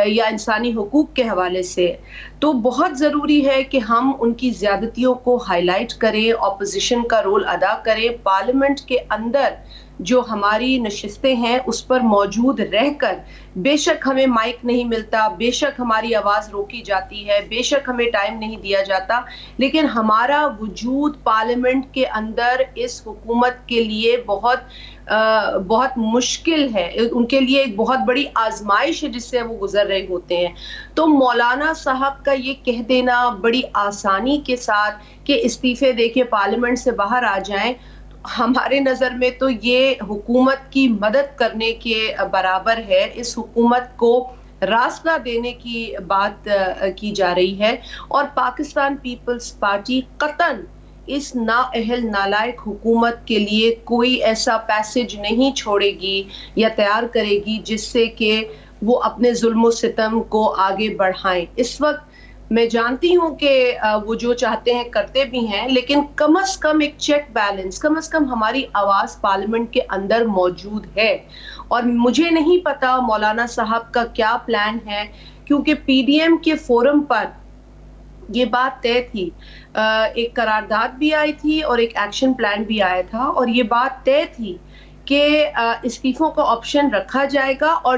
یا انسانی حقوق کے حوالے سے، تو بہت ضروری ہے کہ ہم ان کی زیادتیوں کو ہائی لائٹ کریں، اپوزیشن کا رول ادا کریں. پارلیمنٹ کے اندر جو ہماری نشستیں ہیں اس پر موجود رہ کر، بے شک ہمیں مائک نہیں ملتا، بے شک ہماری آواز روکی جاتی ہے، بے شک ہمیں ٹائم نہیں دیا جاتا، لیکن ہمارا وجود پارلیمنٹ کے اندر اس حکومت کے لیے بہت مشکل ہے. ان کے لیے ایک بہت بڑی آزمائش ہے جس سے وہ گزر رہے ہوتے ہیں. تو مولانا صاحب کا یہ کہہ دینا بڑی آسانی کے ساتھ کہ استعفے دے کے پارلیمنٹ سے باہر آ جائیں، ہمارے نظر میں تو یہ حکومت کی مدد کرنے کے برابر ہے. اس حکومت کو راستہ دینے کی بات کی جا رہی ہے، اور پاکستان پیپلز پارٹی قطعاً اس نااہل نالائق حکومت کے لیے کوئی ایسا پیسج نہیں چھوڑے گی یا تیار کرے گی جس سے کہ وہ اپنے ظلم و ستم کو آگے بڑھائیں. اس وقت میں جانتی ہوں کہ وہ جو چاہتے ہیں کرتے بھی ہیں، لیکن کم از کم ایک چیک بیلنس، کم از کم ہماری آواز پارلیمنٹ کے اندر موجود ہے. اور مجھے نہیں پتا مولانا صاحب کا کیا پلان ہے، کیونکہ PDM کے فورم پر یہ بات طے تھی، ایک قرارداد بھی آئی تھی اور ایک ایکشن پلان بھی آیا تھا، اور یہ بات طے تھی کہ استعفوں کا آپشن رکھا جائے گا، اور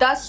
10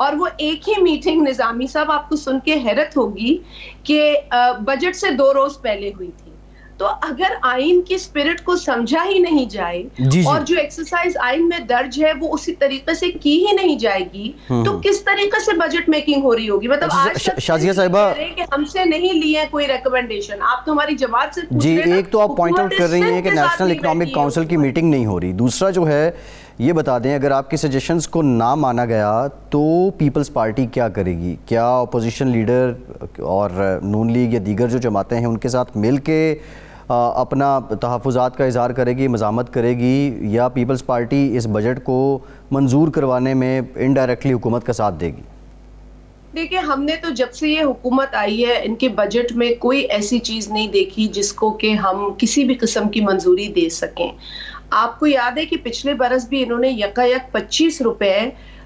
اور وہ ایک ہی میٹنگ نظامی صاحب آپ کو سن کے حیرت ہوگی کہ بجٹ سے 2 روز پہلے ہوئی تھی. تو اگر آئین کی اسپرٹ کو سمجھا ہی نہیں جائے اور جو ایکسرسائز آئین میں درج ہے وہ اسی طریقے سے کی ہی نہیں جائے گی تو کس طریقے سے بجٹ میکنگ ہو رہی ہوگی؟ مطلب آج شازیہ صاحبہ کہ ہم سے نہیں لیے کوئی ریکمنڈیشن, آپ تو ہماری جماعت سے جی, ایک تو آپ پوائنٹ آؤٹ کر رہی ہیں کہ نیشنل اکنامک کونسل کی میٹنگ نہیں ہو رہی, دوسرا جو ہے یہ بتا دیں اگر آپ کی سجیشنز کو نہ مانا گیا تو پیپلز پارٹی کیا کرے گی؟ کیا اپوزیشن لیڈر اور نون لیگ یا دیگر جو جماعتیں ہیں ان کے ساتھ مل کے اپنا تحفظات کا اظہار کرے گی, مزاحمت کرے گی, یا پیپلز پارٹی اس بجٹ کو منظور کروانے میں انڈائریکٹلی حکومت کا ساتھ دے گی؟ دیکھیں, ہم نے تو جب سے یہ حکومت آئی ہے ان کے بجٹ میں کوئی ایسی چیز نہیں دیکھی جس کو کہ ہم کسی بھی قسم کی منظوری دے سکیں. آپ کو یاد ہے کہ پچھلے برس بھی انہوں نے یکایک 25 روپے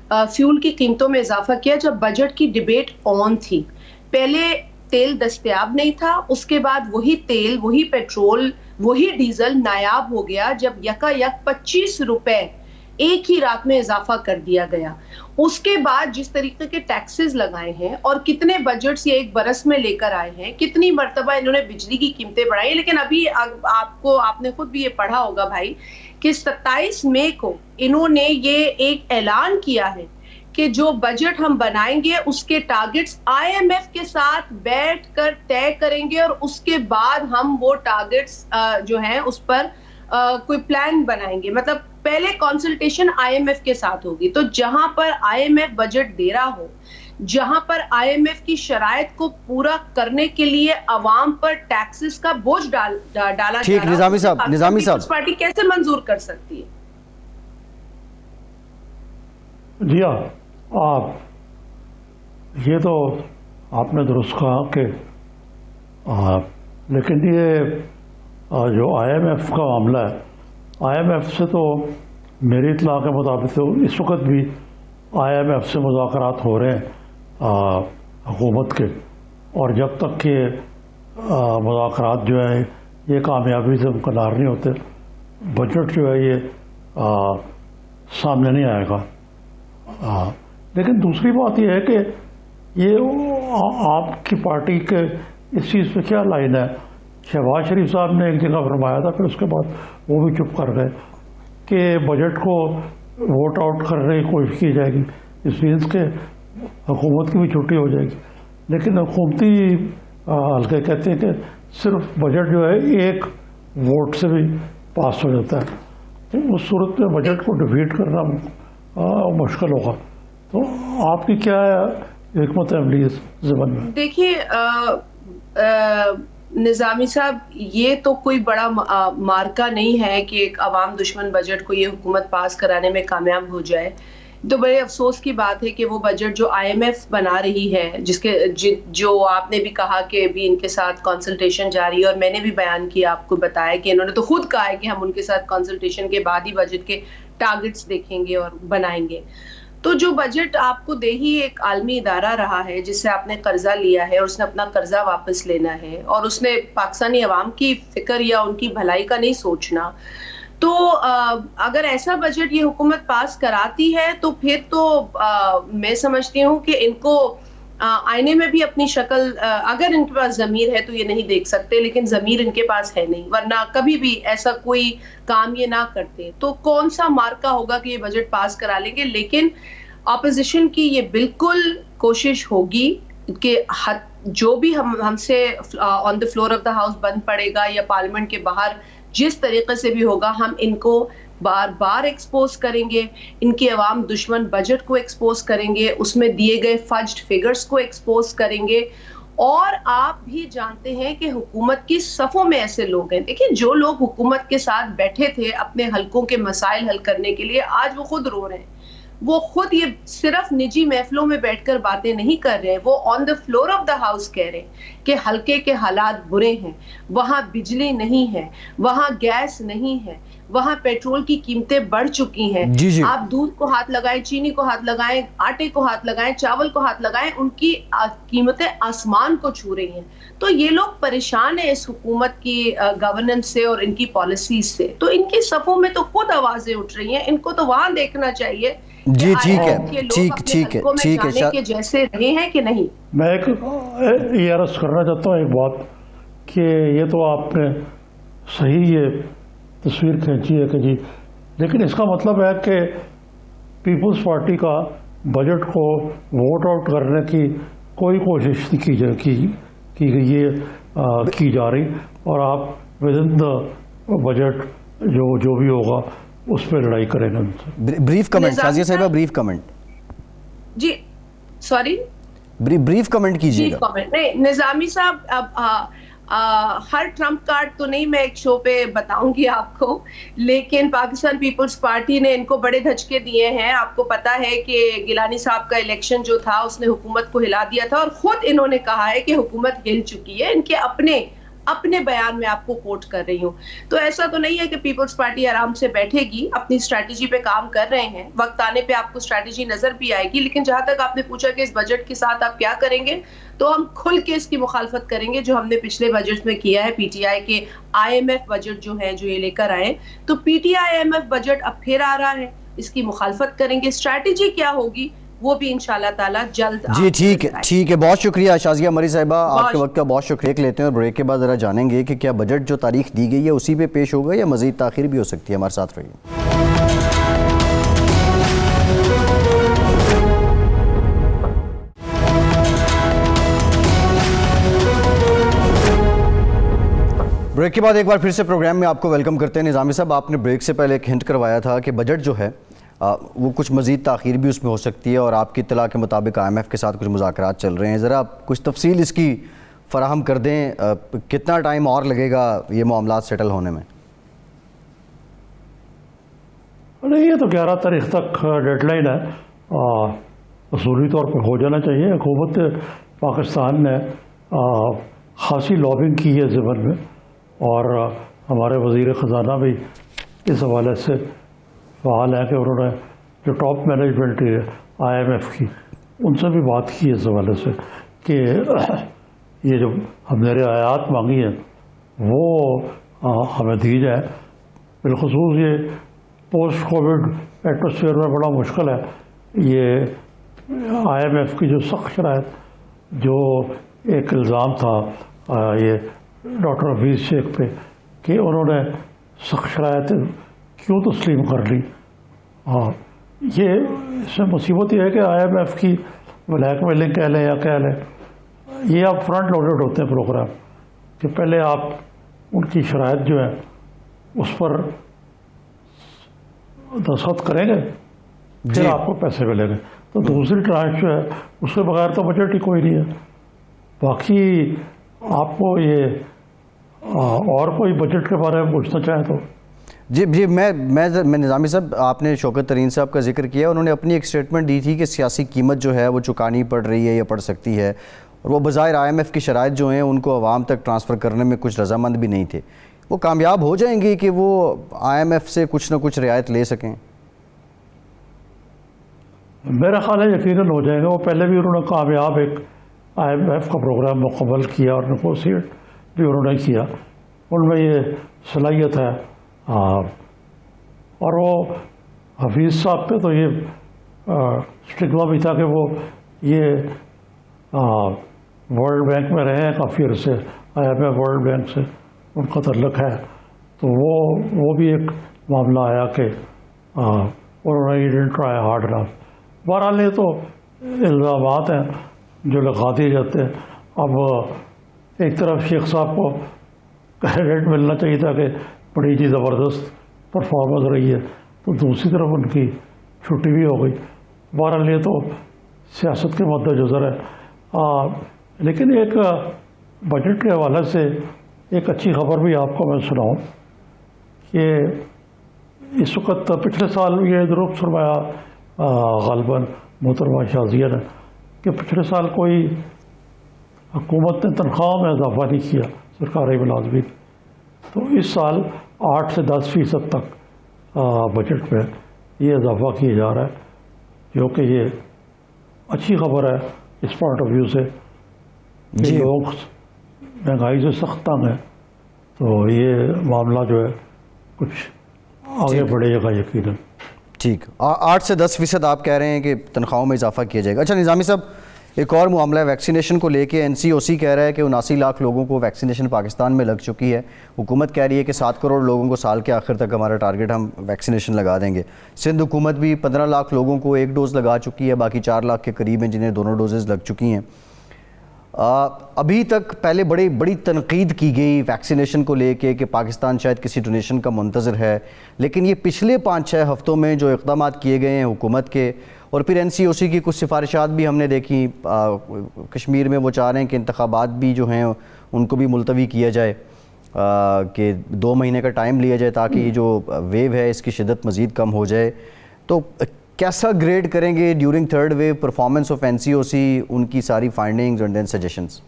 فیول کی قیمتوں میں اضافہ کیا جب بجٹ کی ڈیبیٹ آن تھی. پہلے تیل دستیاب نہیں تھا, اس کے بعد وہی تیل, وہی پیٹرول, وہی ڈیزل نایاب ہو گیا جب یکایک 25 روپے ایک ہی رات میں اضافہ کر دیا گیا. اس کے بعد جس طریقے کے ٹیکسز لگائے ہیں اور کتنے بجٹس یہ ایک برس میں لے کر آئے ہیں, کتنی مرتبہ انہوں نے بجلی کی قیمتیں بڑھائی ہیں. لیکن ابھی آپ نے خود بھی یہ پڑھا ہوگا بھائی کہ 27 مئی کو انہوں نے یہ ایک اعلان کیا ہے کہ جو بجٹ ہم بنائیں گے اس کے ٹارگٹس IMF کے ساتھ بیٹھ کر طے کریں گے, اور اس کے بعد ہم وہ ٹارگٹس جو ہیں اس پر کوئی پلان بنائیں گے. مطلب پہلے کنسلٹیشن IMF کے ساتھ ہوگی. تو جہاں پر IMF بجٹ دے رہا ہو, جہاں پر IMF کی شرائط کو پورا کرنے کے لیے عوام پر ٹیکسز کا بوجھ ڈالا جا رہا ہے, نظامی صاحب پیپلز پارٹی کیسے منظور کر سکتی ہے؟ جی ہاں, یہ تو آپ نے درست کہا کہ لیکن یہ جو IMF کا معاملہ ہے, IMF سے تو میری اطلاع کے مطابق تو اس وقت بھی IMF سے مذاکرات ہو رہے ہیں حکومت کے, اور جب تک کہ مذاکرات جو ہیں یہ کامیابی سے مکنار نہیں ہوتے, بجٹ جو ہے یہ سامنے نہیں آئے گا. لیکن دوسری بات یہ ہے کہ یہ آپ کی پارٹی کے اس چیز پہ کیا لائن ہے؟ شہباز شریف صاحب نے ایک جگہ فرمایا تھا, پھر اس کے بعد وہ بھی چپ کر گئے کہ بجٹ کو ووٹ آؤٹ کرنے کی کوشش کی جائے گی, اس مینس کہ حکومت کی بھی چھٹی ہو جائے گی. لیکن حکومتی حلقے کہتے ہیں کہ صرف بجٹ جو ہے ایک ووٹ سے بھی پاس ہو جاتا ہے, اس صورت میں بجٹ کو ڈیفیٹ کرنا مشکل ہوگا. تو آپ کی کیا حکمت عملی اس زمن میں؟ دیکھیے نظامی صاحب, یہ تو کوئی بڑا مارکا نہیں ہے کہ ایک عوام دشمن بجٹ کو یہ حکومت پاس کرانے میں کامیاب ہو جائے. تو بڑے افسوس کی بات ہے کہ وہ بجٹ جو IMF بنا رہی ہے, جو آپ نے بھی کہا کہ ابھی ان کے ساتھ کنسلٹیشن جاری ہے, اور میں نے بھی بیان کیا, آپ کو بتایا کہ انہوں نے تو خود کہا ہے کہ ہم ان کے ساتھ کنسلٹیشن کے بعد ہی بجٹ کے ٹارگٹس دیکھیں گے اور بنائیں گے. تو جو بجٹ آپ کو دے ہی ایک عالمی ادارہ رہا ہے جس سے آپ نے قرضہ لیا ہے, اور اس نے اپنا قرضہ واپس لینا ہے, اور اس نے پاکستانی عوام کی فکر یا ان کی بھلائی کا نہیں سوچنا. تو اگر ایسا بجٹ یہ حکومت پاس کراتی ہے تو پھر تو میں سمجھتی ہوں کہ ان کو آئینے میں بھی اپنی شکل, اگر ان کے پاس ضمیر ہے تو یہ نہیں دیکھ سکتے, لیکن ضمیر ان کے پاس ہے نہیں, ورنہ کبھی بھی ایسا کوئی کام یہ نہ کرتے. تو کون سا مارکا ہوگا کہ یہ بجٹ پاس کرا لیں گے؟ لیکن اپوزیشن کی یہ بالکل کوشش ہوگی کہ جو بھی ہم سے آن دی فلور آف دا ہاؤس بند پڑے گا یا پارلیمنٹ کے باہر جس طریقے سے بھی ہوگا, ہم ان کو بار بار ایکسپوز کریں گے, ان کے عوام دشمن بجٹ کو ایکسپوز کریں گے, اس میں دیے گئے فجڈ فگرز کو ایکسپوز کریں گے. اور آپ بھی جانتے ہیں کہ حکومت کی صفوں میں ایسے لوگ ہیں, دیکھیں جو لوگ حکومت کے ساتھ بیٹھے تھے اپنے حلقوں کے مسائل حل کرنے کے لیے, آج وہ خود رو رہے ہیں. وہ خود یہ صرف نجی محفلوں میں بیٹھ کر باتیں نہیں کر رہے, وہ on the floor of the house کہہ رہے ہیں کہ حلقے کے حالات برے ہیں, وہاں بجلی نہیں ہے, وہاں گیس نہیں ہے, وہاں پیٹرول کی قیمتیں بڑھ چکی ہیں. آپ دودھ کو ہاتھ لگائیں, چینی کو ہاتھ لگائیں, آٹے کو ہاتھ لگائیں, چاول کو ہاتھ لگائیں, ان کی قیمتیں آسمان کو چھو رہی ہیں. تو یہ لوگ پریشان ہیں اس حکومت کی گورننس سے اور ان کی پالیسیز سے. تو ان کی صفوں میں تو خود آوازیں اٹھ رہی ہیں. ان کو تو وہاں دیکھنا چاہیے جی ٹھیک ہے ٹھیک ہے کہ جیسے رہے ہیں کہ نہیں. میں ایک یہ عرض کرنا چاہتا ہوں ایک بات کہ یہ تو آپ نے صحیح یہ تصویر کھینچی ہے کہ جی، لیکن اس کا مطلب ہے کہ پیپلز پارٹی کا بجٹ کو ووٹ آؤٹ کرنے کی کوئی کوشش نہیں کی گئی ہے کی جا رہی، اور آپ ود ان دا بجٹ جو بھی ہوگا اس پہ لڑائی کریں گے. بریف کمنٹ شازیہ صاحبہ، بریف کمنٹ. جی سوری، بریف کمنٹ کیجیے گا. نہیں نظامی صاحب، اب ہر ٹرمپ کارڈ تو نہیں میں ایک شو پہ بتاؤں گی آپ کو، لیکن پاکستان پیپلز پارٹی نے ان کو بڑے دھچکے دیے ہیں. آپ کو پتا ہے کہ گیلانی صاحب کا الیکشن جو تھا اس نے حکومت کو ہلا دیا تھا، اور خود انہوں نے کہا ہے کہ حکومت ہل چکی ہے. ان کے اپنے بیان میں آپ کو کوٹ کر رہی ہوں. تو ایسا تو نہیں ہے کہ پیپلز پارٹی آرام سے بیٹھے گی، اپنی اسٹریٹجی پہ کام کر رہے ہیں. وقت آنے پہ آپ کو اسٹریٹجی نظر بھی آئے گی. لیکن جہاں تک آپ نے پوچھا کہ اس بجٹ کے ساتھ آپ کیا کریں گے، تو ہم کھل کے اس کی مخالفت کریں گے جو ہم نے پچھلے بجٹ میں کیا ہے. پی ٹی آئی کے IMF بجٹ جو ہے جو یہ لے کر آئے، تو P T I IMF budget اب پھر آ رہا ہے، اس کی مخالفت کریں گے. اسٹریٹجی کیا ہوگی وہ بھی انشاءاللہ تعالی جلد. جی ٹھیک ہے، بہت شکریہ شازیہ مری صاحبہ، آپ کے وقت کا بہت شکریہ. ایک لیتے ہیں اور بریک کے بعد ذرا جانیں گے کہ کیا بجٹ جو تاریخ دی گئی ہے اسی پہ پیش ہوگا یا مزید تاخیر بھی ہو سکتی ہے. ہمارے ساتھ رہیے. بریک کے بعد ایک بار پھر سے پروگرام میں آپ کو ویلکم کرتے ہیں. نظامی صاحب، آپ نے بریک سے پہلے ایک ہنٹ کروایا تھا کہ بجٹ جو ہے وہ کچھ مزید تاخیر بھی اس میں ہو سکتی ہے، اور آپ کی اطلاع کے مطابق IMF کے ساتھ کچھ مذاکرات چل رہے ہیں. ذرا آپ کچھ تفصیل اس کی فراہم کر دیں، کتنا ٹائم اور لگے گا یہ معاملات سیٹل ہونے میں؟ نہیں، یہ تو 11 تاریخ تک ڈیڈ لائن ہے، اصولی طور پر ہو جانا چاہیے. حکومت پاکستان نے خاصی لابنگ کی ہے ضمن میں، اور ہمارے وزیر خزانہ بھی اس حوالے سے فعال ہے کہ انہوں نے جو ٹاپ مینجمنٹ ہے IMF کی، ان سے بھی بات کی ہے اس حوالے سے کہ یہ جو ہم نے رعایات مانگی ہیں وہ ہمیں دی جائے. بالخصوص یہ پوسٹ کووڈ ایٹماسفیئر میں بڑا مشکل ہے. یہ IMF کی جو سخت شرائط، جو ایک الزام تھا یہ ڈاکٹر حفیظ شیخ پہ کہ انہوں نے سخت شرائط کیوں تسلیم کر لی. یہ اس میں مصیبت یہ ہے کہ IMF کی بلیک میلنگ کہہ لیں یا کہہ لیں، یہ اب فرنٹ لوڈڈ ہوتے ہیں پروگرام، کہ پہلے آپ ان کی شرائط جو ہے اس پر دستخط کریں گے، پھر آپ کو پیسے ملیں گے. تو دوسری ٹرانچ جو ہے اس کے بغیر تو بجٹ ہی کوئی نہیں ہے. باقی آپ کو یہ اور کوئی بجٹ کے بارے میں پوچھنا چاہیں تو؟ جی میں نظامی صاحب، آپ نے شوکت ترین صاحب کا ذکر کیا. انہوں نے اپنی ایک سٹیٹمنٹ دی تھی کہ سیاسی قیمت جو ہے وہ چکانی پڑ رہی ہے یا پڑ سکتی ہے، اور وہ بظاہر IMF کی شرائط جو ہیں ان کو عوام تک ٹرانسفر کرنے میں کچھ رضامند بھی نہیں تھے. وہ کامیاب ہو جائیں گی کہ وہ IMF سے کچھ نہ کچھ رعایت لے سکیں؟ میرا خیال ہے یقیناً ہو جائیں گے. وہ پہلے بھی انہوں نے کامیاب ایک IMF کا پروگرام مکمل کیا اور نیگوشیٹ بھی انہوں نے کیا. ان میں یہ صلاحیت ہے. اور وہ حفیظ صاحب پہ تو یہ اسٹگما بھی تھا کہ وہ یہ ورلڈ بینک میں رہے ہیں کافی عرصے، IMF ورلڈ بینک سے ان کا تعلق ہے. تو وہ بھی ایک معاملہ آیا کہ انہوں نے ڈنٹ ٹرائی ہارڈ انف. بہرحال یہ تو الزامات ہیں جو لگا دیے جاتے ہیں. اب ایک طرف شیخ صاحب کو کریڈٹ ملنا چاہیے تھا کہ بڑی جی زبردست پرفارمنس رہی ہے، تو دوسری طرف ان کی چھٹی بھی ہو گئی. بہرحال یہ تو سیاست کے مد نظر ہے. لیکن ایک بجٹ کے حوالے سے ایک اچھی خبر بھی آپ کو میں سناؤں کہ اس وقت پچھلے سال یہ درست فرمایا غالباً محترمہ شازیہ نے کہ پچھلے سال کوئی حکومت نے تنخواہوں میں اضافہ نہیں کیا سرکاری ملازمین. تو اس سال 8 سے 10% تک بجٹ میں یہ اضافہ کیا جا رہا ہے، جو کہ یہ اچھی خبر ہے اس پوائنٹ آف ویو سے کہ لوگ مہنگائی سے سخت تنگ ہیں. تو یہ معاملہ جو ہے کچھ آگے بڑھے گا یقیناً. ٹھیک 8 سے 10% آپ کہہ رہے ہیں کہ تنخواہوں میں اضافہ کیا جائے گا. اچھا نظامی صاحب ایک اور معاملہ ہے ویکسینیشن کو لے کے. NCOC کہہ رہا ہے کہ 79 لاکھ لوگوں کو ویکسینیشن پاکستان میں لگ چکی ہے. حکومت کہہ رہی ہے کہ 7 کروڑ لوگوں کو سال کے آخر تک ہمارا ٹارگٹ ہم ویکسینیشن لگا دیں گے. سندھ حکومت بھی 15 لاکھ لوگوں کو 1 ڈوز لگا چکی ہے, باقی 4 لاکھ کے قریب ہیں جنہیں دونوں ڈوزز لگ چکی ہیں. ابھی تک پہلے بڑی تنقید کی گئی ویکسینیشن کو لے کے کہ پاکستان شاید کسی ڈونیشن کا منتظر ہے, لیکن یہ پچھلے 5-6 ہفتوں میں جو اقدامات کیے گئے ہیں حکومت کے, اور پھر NCOC کی کچھ سفارشات بھی ہم نے دیکھی. کشمیر میں وہ چاہ رہے ہیں کہ انتخابات بھی جو ہیں ان کو بھی ملتوی کیا جائے, کہ 2 مہینے کا ٹائم لیا جائے تاکہ یہ جو ویو ہے اس کی شدت مزید کم ہو جائے. تو کیسا گریڈ کریں گے during third wave performance of NCOC, ان کی ساری فائنڈنگز اینڈ دین سجیشنز؟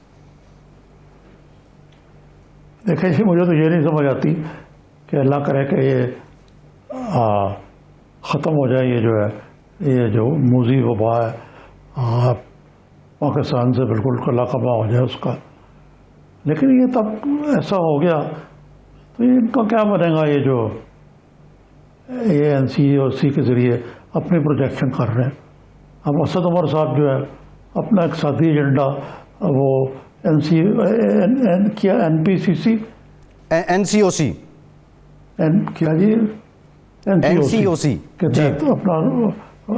دیکھیں جی مجھے تو یہ نہیں سمجھ آتی کہ اللہ کرے کہ یہ ختم ہو جائے یہ جو موذی وبا ہے پاکستان سے بالکل کلا کبا ہو جائے اس کا. لیکن یہ تب ایسا ہو گیا تو ان کا کیا بنے گا؟ یہ جو NCOC کے ذریعے اپنی پروجیکشن کر رہے ہیں. اب اسد عمر صاحب جو ہے اپنا اقتصادی ایجنڈا وہ NPCC NCOC کیا جی NCOC کے تحت اپنا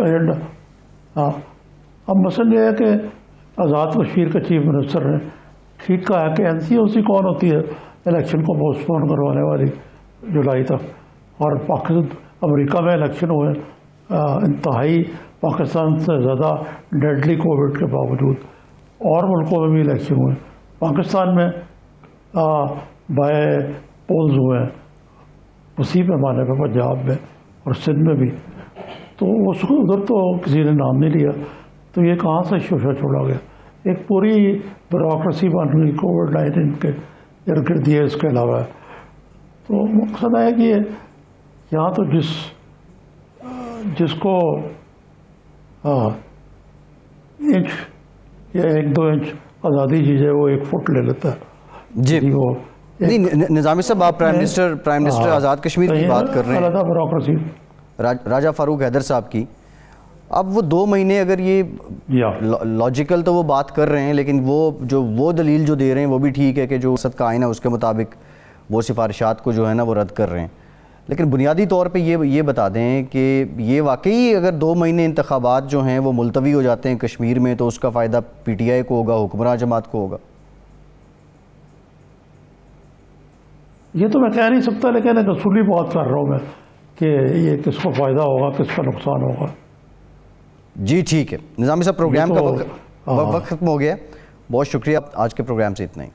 ایجنڈا. ہاں اب مسئلہ یہ ہے کہ آزاد کشمیر کے چیف منسٹر نے ٹھیک کہا ہے کہ NCOC کون ہوتی ہے الیکشن کو پوسٹ پون کروانے والی جولائی تک. اور امریکہ میں الیکشن ہوئے انتہائی پاکستان سے زیادہ ڈیڈلی کووڈ کے باوجود, اور ملکوں میں بھی الیکشن ہوئے. پاکستان میں بائے پولز ہوئے اسی پیمانے پہ پنجاب میں اور سندھ میں بھی. تو اس کو ادھر تو کسی نے نام نہیں لیا, تو یہ کہاں سے شوشہ چھوڑا گیا؟ ایک پوری بیوروکریسی بن گئی کووڈ-19 کے ارد گرد یہ اس کے علاوہ. تو مقصد ہے کہ یہاں تو جس کو انچ یا 1-2 انچ آزادی چیزیں وہ 1 فٹ لے لیتا ہے. جی وہ نہیں نظامی صاحب آپ پرائم منسٹر آزاد کشمیر کی بات کر رہے ہیں, علیحدہ بیوروکریسی راجہ فاروق حیدر صاحب کی. اب وہ 2 مہینے اگر یہ لاجیکل تو وہ بات کر رہے ہیں, لیکن وہ دلیل جو دے رہے ہیں وہ بھی ٹھیک ہے کہ جو صد کا آئین ہے اس کے مطابق وہ سفارشات کو جو ہے نا وہ رد کر رہے ہیں. لیکن بنیادی طور پہ یہ بتا دیں کہ یہ واقعی اگر 2 مہینے انتخابات جو ہیں وہ ملتوی ہو جاتے ہیں کشمیر میں تو اس کا فائدہ PTI کو ہوگا, حکمراں جماعت کو ہوگا؟ یہ تو میں کہہ نہیں سکتا, لیکن ایک اصولی بات کر رہا ہوں میں کہ یہ کس کو فائدہ ہوگا کس کا نقصان ہوگا. جی ٹھیک ہے نظامی صاحب, پروگرام کا وقت ختم ہو گیا. بہت شکریہ, آج کے پروگرام سے اتنا ہی.